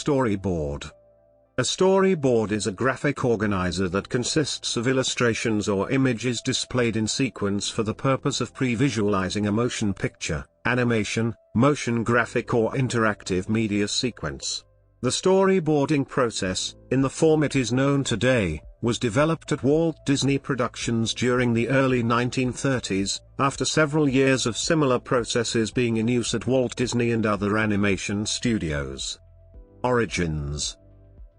storyboard. A storyboard is a graphic organizer that consists of illustrations or images displayed in sequence for the purpose of pre-visualizing a motion picture, animation, motion graphic or interactive media sequence. The storyboarding process, in the form it is known today, was developed at Walt Disney Productions during the early 1930s, after several years of similar processes being in use at Walt Disney and other animation studios. Origins.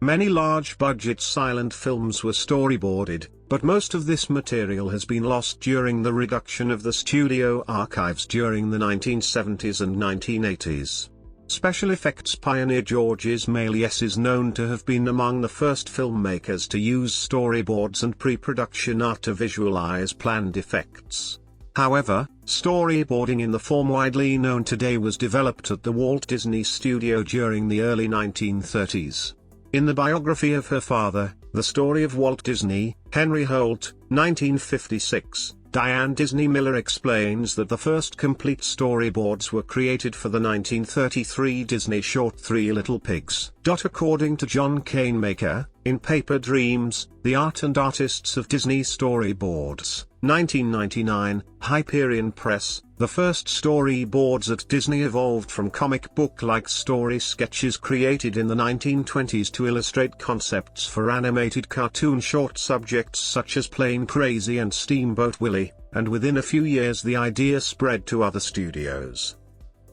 Many large-budget silent films were storyboarded, but most of this material has been lost during the reduction of the studio archives during the 1970s and 1980s. Special effects pioneer George Méliès is known to have been among the first filmmakers to use storyboards and pre-production art to visualize planned effects. However, storyboarding in the form widely known today was developed at the Walt Disney Studio during the early 1930s. In the biography of her father, The Story of Walt Disney, Henry Holt, 1956, Diane Disney Miller explains that the first complete storyboards were created for the 1933 Disney short Three Little Pigs. According to John Canemaker, in Paper Dreams, The Art and Artists of Disney Storyboards, 1999, Hyperion Press, the first storyboards at Disney evolved from comic book-like story sketches created in the 1920s to illustrate concepts for animated cartoon short subjects such as Plane Crazy and Steamboat Willie, and within a few years the idea spread to other studios.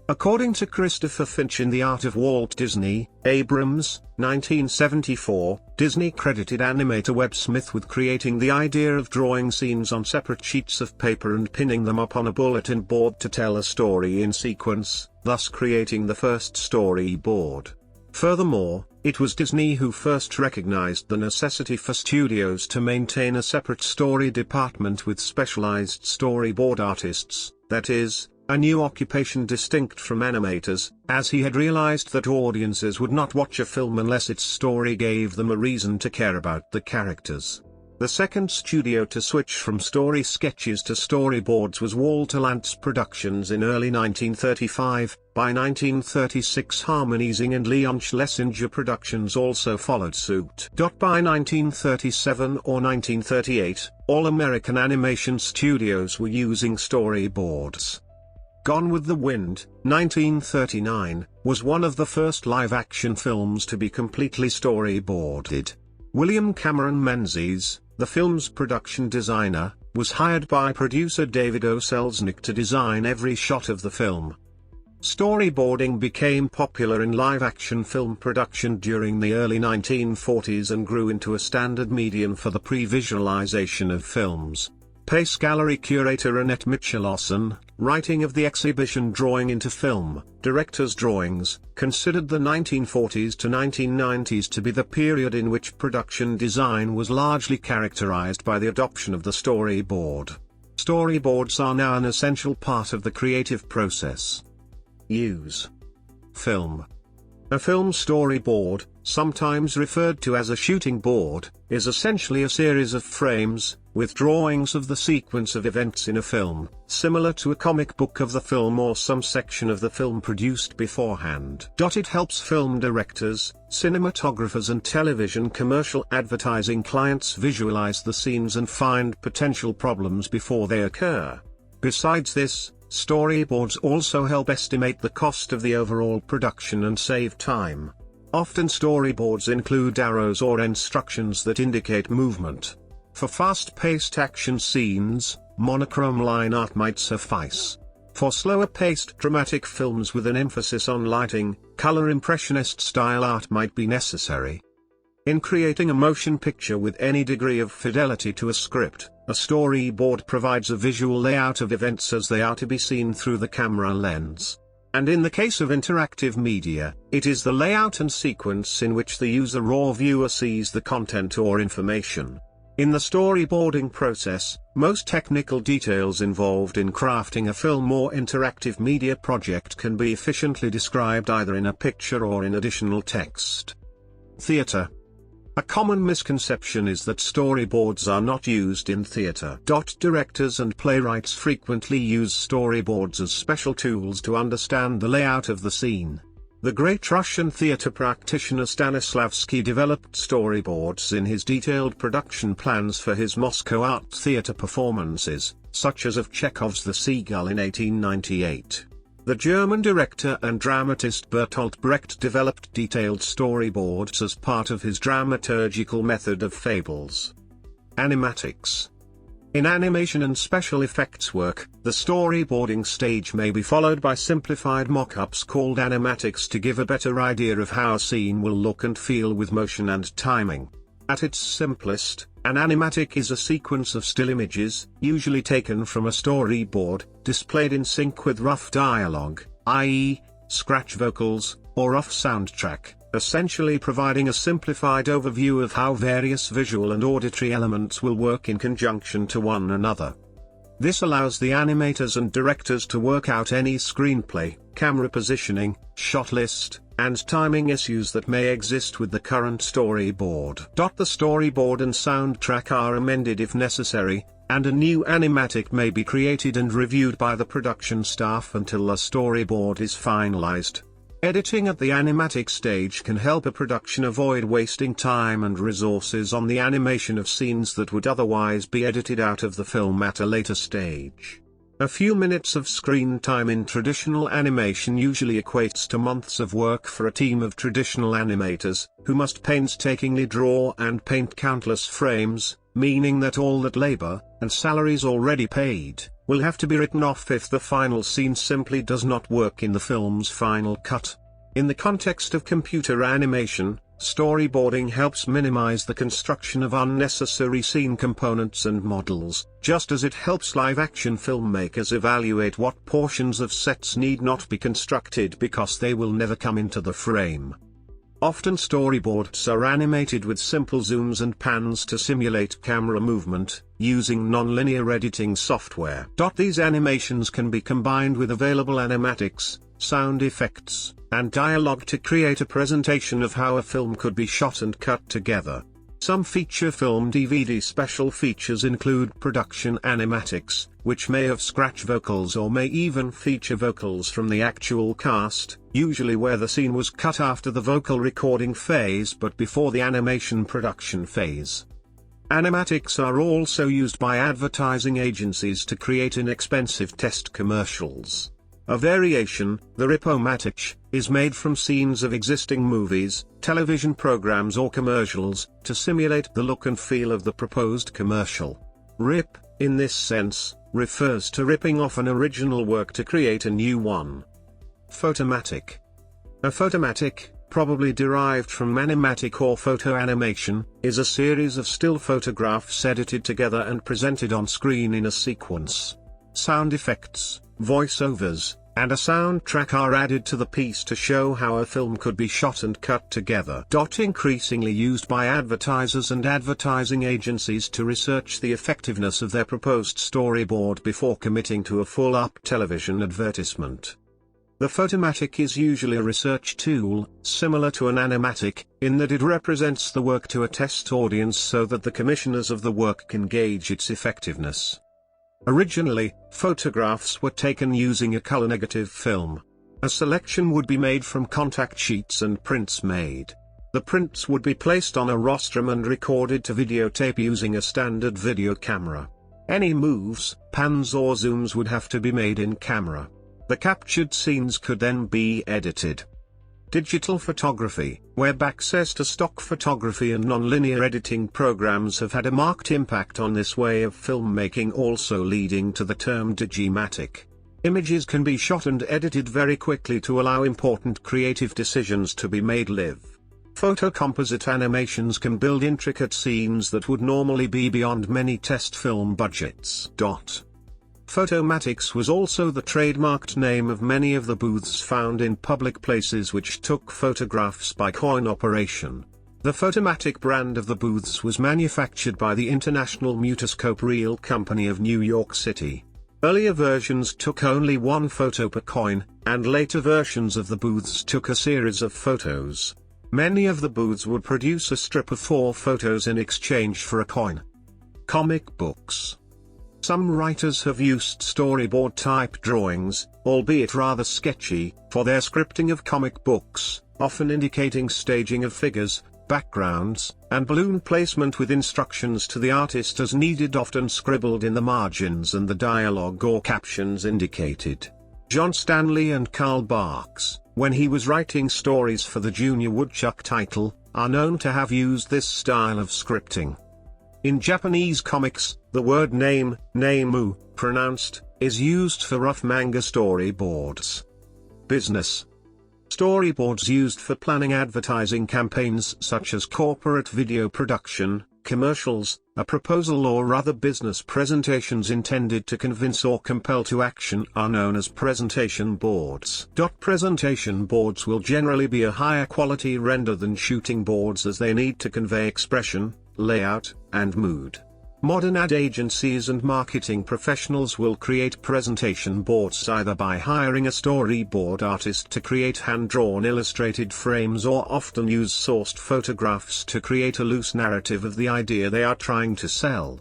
According to Christopher Finch in The Art of Walt Disney, Abrams, 1974, Disney credited animator Webb Smith with creating the idea of drawing scenes on separate sheets of paper and pinning them up on a bulletin board to tell a story in sequence, thus creating the first storyboard. Furthermore, it was Disney who first recognized the necessity for studios to maintain a separate story department with specialized storyboard artists, that is, a new occupation distinct from animators, as he had realized that audiences would not watch a film unless its story gave them a reason to care about the characters. The second studio to switch from story sketches to storyboards was Walter Lantz Productions in early 1935. By 1936 Harmonizing and Leon Schlesinger Productions also followed suit. By 1937 or 1938, all American animation studios were using storyboards. Gone with the Wind, 1939, was one of the first live-action films to be completely storyboarded. William Cameron Menzies, the film's production designer, was hired by producer David O. Selznick to design every shot of the film. Storyboarding became popular in live-action film production during the early 1940s and grew into a standard medium for the pre-visualization of films. Pace Gallery curator Annette Mitchell-Lawson, writing of the exhibition Drawing into Film, Director's Drawings, considered the 1940s to 1990s to be the period in which production design was largely characterized by the adoption of the storyboard. Storyboards are now an essential part of the creative process. Use. Film. A film storyboard, sometimes referred to as a shooting board, is essentially a series of frames, with drawings of the sequence of events in a film, similar to a comic book of the film or some section of the film produced beforehand. It helps film directors, cinematographers and television commercial advertising clients visualize the scenes and find potential problems before they occur. Besides this, storyboards also help estimate the cost of the overall production and save time. Often storyboards include arrows or instructions that indicate movement. For fast-paced action scenes, monochrome line art might suffice. For slower-paced dramatic films with an emphasis on lighting, color impressionist-style art might be necessary. In creating a motion picture with any degree of fidelity to a script, a storyboard provides a visual layout of events as they are to be seen through the camera lens. And in the case of interactive media, it is the layout and sequence in which the user or viewer sees the content or information. In the storyboarding process, most technical details involved in crafting a film or interactive media project can be efficiently described either in a picture or in additional text. Theater. A common misconception is that storyboards are not used in theater. Directors and playwrights frequently use storyboards as special tools to understand the layout of the scene. The great Russian theater practitioner Stanislavski developed storyboards in his detailed production plans for his Moscow art theater performances, such as of Chekhov's The Seagull in 1898. The German director and dramatist Bertolt Brecht developed detailed storyboards as part of his dramaturgical method of fables. Animatics. In animation and special effects work, the storyboarding stage may be followed by simplified mock-ups called animatics to give a better idea of how a scene will look and feel with motion and timing. At its simplest, an animatic is a sequence of still images, usually taken from a storyboard, displayed in sync with rough dialogue, i.e., scratch vocals, or off soundtrack, essentially providing a simplified overview of how various visual and auditory elements will work in conjunction to one another. This allows the animators and directors to work out any screenplay, camera positioning, shot list, and timing issues that may exist with the current storyboard. The storyboard and soundtrack are amended if necessary, and a new animatic may be created and reviewed by the production staff until a storyboard is finalized. Editing at the animatic stage can help a production avoid wasting time and resources on the animation of scenes that would otherwise be edited out of the film at a later stage. A few minutes of screen time in traditional animation usually equates to months of work for a team of traditional animators, who must painstakingly draw and paint countless frames, meaning that all that labor, and salaries already paid, will have to be written off if the final scene simply does not work in the film's final cut. In the context of computer animation, storyboarding helps minimize the construction of unnecessary scene components and models, just as it helps live-action filmmakers evaluate what portions of sets need not be constructed because they will never come into the frame. Often storyboards are animated with simple zooms and pans to simulate camera movement, using non-linear editing software. These animations can be combined with available animatics, sound effects, and dialogue to create a presentation of how a film could be shot and cut together. Some feature film DVD special features include production animatics, which may have scratch vocals or may even feature vocals from the actual cast, usually where the scene was cut after the vocal recording phase but before the animation production phase. Animatics are also used by advertising agencies to create inexpensive test commercials. A variation, the Rip-O-Matic, is made from scenes of existing movies, television programs or commercials, to simulate the look and feel of the proposed commercial. Rip, in this sense, refers to ripping off an original work to create a new one. Photomatic. A photomatic, probably derived from animatic or photo animation, is a series of still photographs edited together and presented on screen in a sequence. Sound effects, voiceovers, and a soundtrack are added to the piece to show how a film could be shot and cut together. Increasingly used by advertisers and advertising agencies to research the effectiveness of their proposed storyboard before committing to a full-up television advertisement. The photomatic is usually a research tool, similar to an animatic, in that it represents the work to a test audience so that the commissioners of the work can gauge its effectiveness. Originally, photographs were taken using a color negative film. A selection would be made from contact sheets and prints made. The prints would be placed on a rostrum and recorded to videotape using a standard video camera. Any moves, pans or zooms would have to be made in camera. The captured scenes could then be edited. Digital photography, web access to stock photography and non-linear editing programs have had a marked impact on this way of filmmaking, also leading to the term digimatic. Images can be shot and edited very quickly to allow important creative decisions to be made live. Photocomposite animations can build intricate scenes that would normally be beyond many test film budgets. Photomatics was also the trademarked name of many of the booths found in public places which took photographs by coin operation. The Photomatic brand of the booths was manufactured by the International Mutoscope Reel Company of New York City. Earlier versions took only one photo per coin, and later versions of the booths took a series of photos. Many of the booths would produce a strip of 4 photos in exchange for a coin. Comic books. Some writers have used storyboard-type drawings, albeit rather sketchy, for their scripting of comic books, often indicating staging of figures, backgrounds, and balloon placement with instructions to the artist as needed, often scribbled in the margins and the dialogue or captions indicated. John Stanley and Carl Barks, when he was writing stories for the Junior Woodchuck title, are known to have used this style of scripting. In Japanese comics, the word name, neimu, pronounced, is used for rough manga storyboards. Business storyboards used for planning advertising campaigns such as corporate video production, commercials, a proposal or other business presentations intended to convince or compel to action are known as presentation boards. Presentation boards will generally be a higher quality render than shooting boards as they need to convey expression, layout, and mood. Modern ad agencies and marketing professionals will create presentation boards either by hiring a storyboard artist to create hand-drawn illustrated frames or often use sourced photographs to create a loose narrative of the idea they are trying to sell.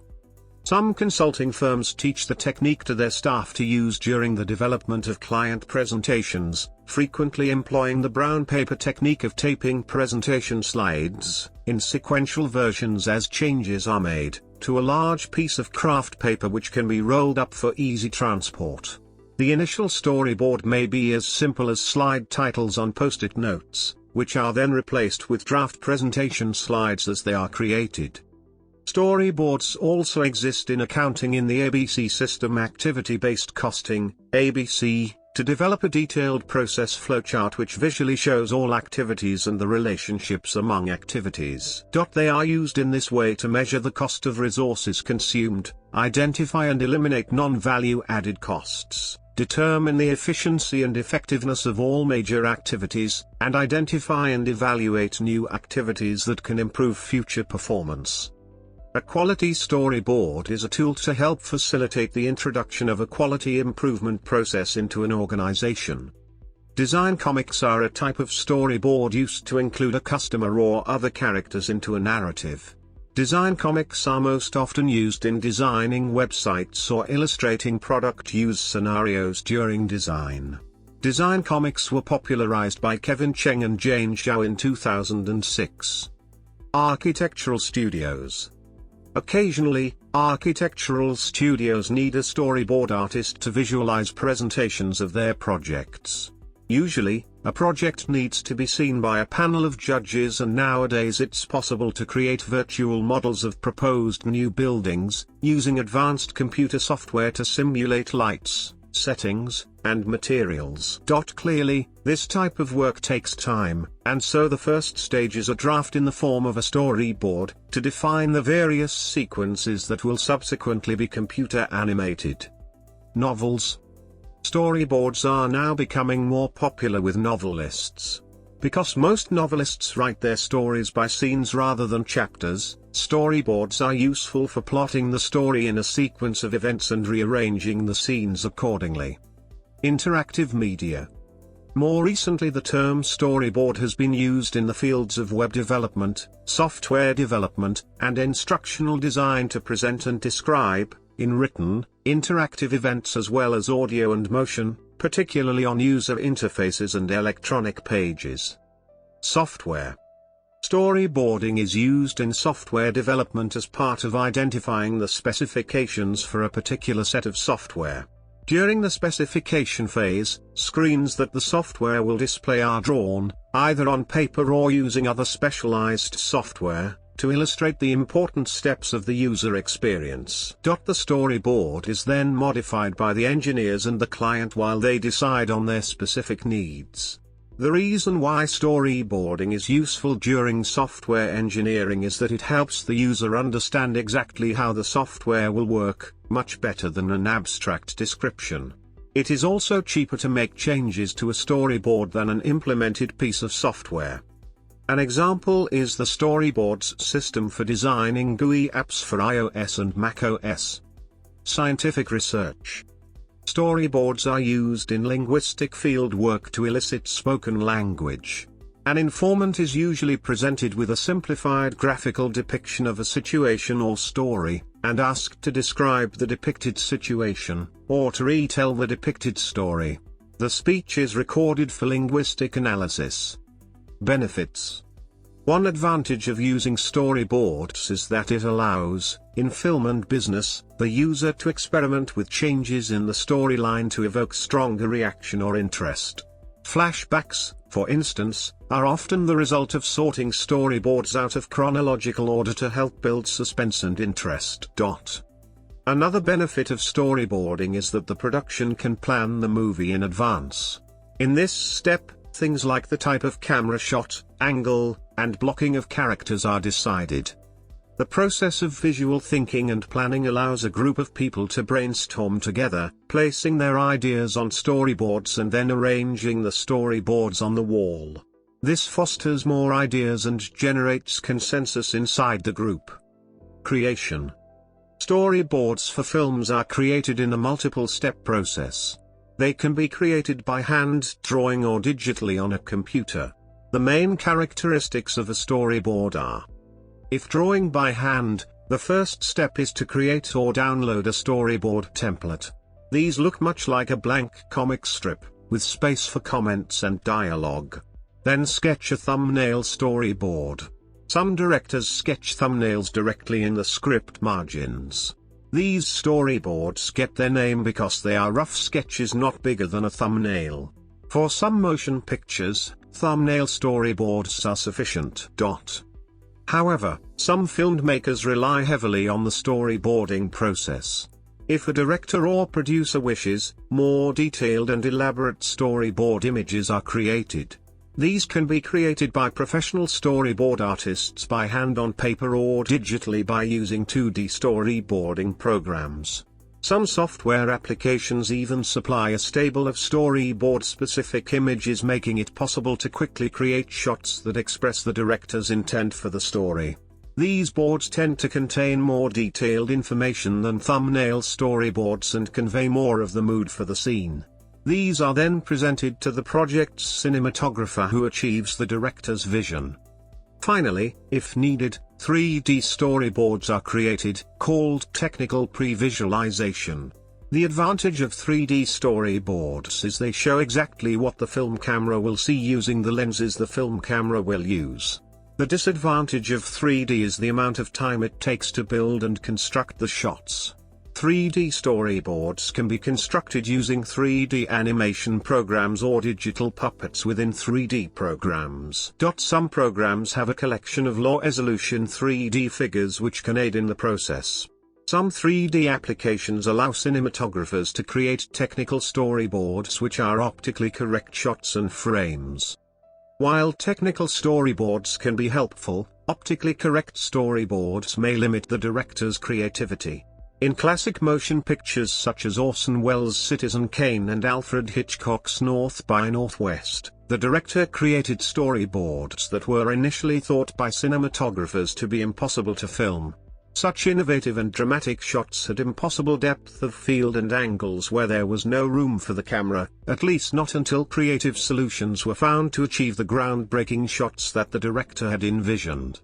Some consulting firms teach the technique to their staff to use during the development of client presentations, frequently employing the brown paper technique of taping presentation slides, in sequential versions as changes are made, to a large piece of craft paper which can be rolled up for easy transport. The initial storyboard may be as simple as slide titles on post-it notes, which are then replaced with draft presentation slides as they are created. Storyboards also exist in accounting in the ABC system, activity-based costing, ABC, to develop a detailed process flowchart which visually shows all activities and the relationships among activities. They are used in this way to measure the cost of resources consumed, identify and eliminate non-value added costs, determine the efficiency and effectiveness of all major activities, and identify and evaluate new activities that can improve future performance. A quality storyboard is a tool to help facilitate the introduction of a quality improvement process into an organization. Design comics are a type of storyboard used to include a customer or other characters into a narrative. Design comics are most often used in designing websites or illustrating product use scenarios during design. Design comics were popularized by Kevin Cheng and Jane Zhao in 2006. Architectural studios. Occasionally, architectural studios need a storyboard artist to visualize presentations of their projects. Usually, a project needs to be seen by a panel of judges, and nowadays it's possible to create virtual models of proposed new buildings, using advanced computer software to simulate lights, settings, and materials. Clearly, this type of work takes time, and so the first stage is a draft in the form of a storyboard, to define the various sequences that will subsequently be computer animated. Novels. Storyboards are now becoming more popular with novelists. Because most novelists write their stories by scenes rather than chapters, storyboards are useful for plotting the story in a sequence of events and rearranging the scenes accordingly. Interactive media. More recently, the term storyboard has been used in the fields of web development, software development, and instructional design to present and describe, in written, interactive events as well as audio and motion, particularly on user interfaces and electronic pages. Software. Storyboarding is used in software development as part of identifying the specifications for a particular set of software. During the specification phase, screens that the software will display are drawn, either on paper or using other specialized software, to illustrate the important steps of the user experience. The storyboard is then modified by the engineers and the client while they decide on their specific needs. The reason why storyboarding is useful during software engineering is that it helps the user understand exactly how the software will work, much better than an abstract description. It is also cheaper to make changes to a storyboard than an implemented piece of software. An example is the Storyboards system for designing GUI apps for iOS and macOS. Scientific research. Storyboards are used in linguistic field work to elicit spoken language. An informant is usually presented with a simplified graphical depiction of a situation or story, and asked to describe the depicted situation, or to retell the depicted story. The speech is recorded for linguistic analysis. Benefits. One advantage of using storyboards is that it allows, in film and business, the user to experiment with changes in the storyline to evoke stronger reaction or interest. Flashbacks, for instance, are often the result of sorting storyboards out of chronological order to help build suspense and interest. Another benefit of storyboarding is that the production can plan the movie in advance. In this step, things like the type of camera shot, angle, and blocking of characters are decided. The process of visual thinking and planning allows a group of people to brainstorm together, placing their ideas on storyboards and then arranging the storyboards on the wall. This fosters more ideas and generates consensus inside the group. Creation. Storyboards for films are created in a multiple-step process. They can be created by hand drawing or digitally on a computer. The main characteristics of a storyboard are: if drawing by hand, the first step is to create or download a storyboard template. These look much like a blank comic strip, with space for comments and dialogue. Then sketch a thumbnail storyboard. Some directors sketch thumbnails directly in the script margins. These storyboards get their name because they are rough sketches not bigger than a thumbnail. For some motion pictures, thumbnail storyboards are sufficient. However, some filmmakers rely heavily on the storyboarding process. If a director or producer wishes, more detailed and elaborate storyboard images are created. These can be created by professional storyboard artists by hand on paper or digitally by using 2D storyboarding programs. Some software applications even supply a stable of storyboard-specific images, making it possible to quickly create shots that express the director's intent for the story. These boards tend to contain more detailed information than thumbnail storyboards and convey more of the mood for the scene. These are then presented to the project's cinematographer, who achieves the director's vision. Finally, if needed, 3D storyboards are created, called technical pre-visualization. The advantage of 3D storyboards is they show exactly what the film camera will see using the lenses the film camera will use. The disadvantage of 3D is the amount of time it takes to build and construct the shots. 3D storyboards can be constructed using 3D animation programs or digital puppets within 3D programs. Some programs have a collection of low-resolution 3D figures which can aid in the process. Some 3D applications allow cinematographers to create technical storyboards which are optically correct shots and frames. While technical storyboards can be helpful, optically correct storyboards may limit the director's creativity. In classic motion pictures such as Orson Welles' Citizen Kane and Alfred Hitchcock's North by Northwest, the director created storyboards that were initially thought by cinematographers to be impossible to film. Such innovative and dramatic shots had impossible depth of field and angles where there was no room for the camera, at least not until creative solutions were found to achieve the groundbreaking shots that the director had envisioned.